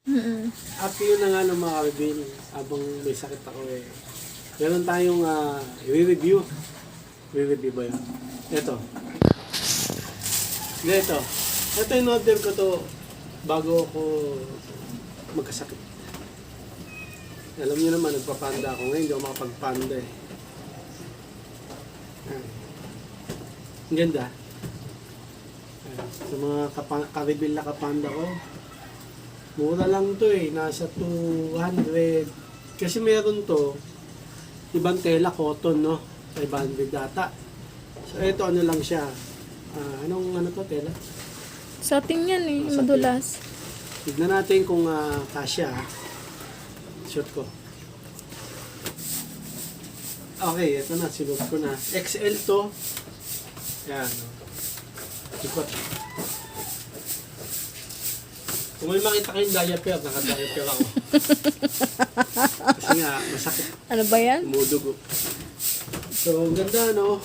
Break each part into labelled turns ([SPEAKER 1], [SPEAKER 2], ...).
[SPEAKER 1] At yun na nga ng mga kabibin, habang may sakit ako eh. Meron tayong i-review. I-review ba yun? Ito. Hindi, ito. Ito yung order ko to bago ako magkasakit. Alam niyo naman, nagpapanda ako ngayon, hindi ako makapagpanda eh. Ang ganda. Sa mga karibil na kapanda ko, mura lang to eh, nasa 200. Kasi meron to, ibang tela, cotton, no? 500 data. So ito ano lang siya, anong ano to, tela?
[SPEAKER 2] Satin yan eh,
[SPEAKER 1] Satin.
[SPEAKER 2] madulas.
[SPEAKER 1] Tignan natin kung kasya. Shot ko. Okay, ito na, sinot ko na. XL to. Yan. Ikot. Kung may makita kayong diaper, naka-diaper ako. Kasi nga, masakit.
[SPEAKER 2] Ano ba yan?
[SPEAKER 1] Umudugo. So, ang ganda, no?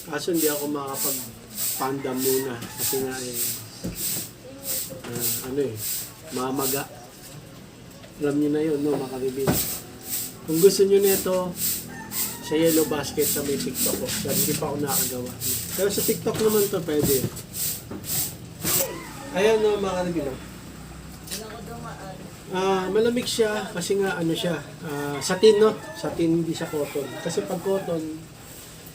[SPEAKER 1] Kaso hindi ako makapag-panda muna. Kasi nga, mamaga. Alam nyo na yun, no, mga kabibin. Kung gusto nyo nito, sa Yellow Basket sa may TikTok ko. So, hindi pa ako nakagawa. Pero sa TikTok naman to pwede. Ayan, no, mga kabibin. Malamig siya kasi nga ano siya, satin, no? Satin, hindi siya cotton. Kasi pag cotton,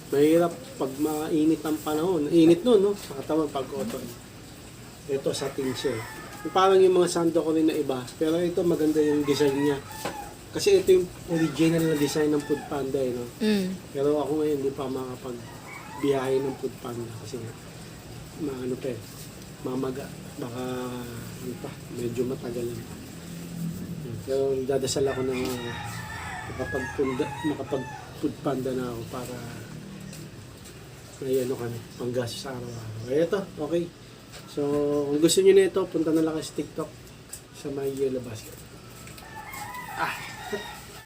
[SPEAKER 1] mahirap pag mainit ang panahon. Init no, no? Sa katawan pag cotton. Ito, satin siya. Parang yung mga sando ko rin na iba. Pero ito, maganda yung design niya. Kasi ito yung original na design ng Food Panda, eh, no? Pero ako ngayon, hindi pa makapag-biyahe ng Food Panda. Kasi nga, mamaga. Baka, medyo matagal lang. Pero dadasal ako na makapag-Food Panda na ako para may panggastos sa araw-araw. Kaya ito, okay. So, kung gusto niyo nito, punta na lang kayo sa TikTok sa may Yellow Basket.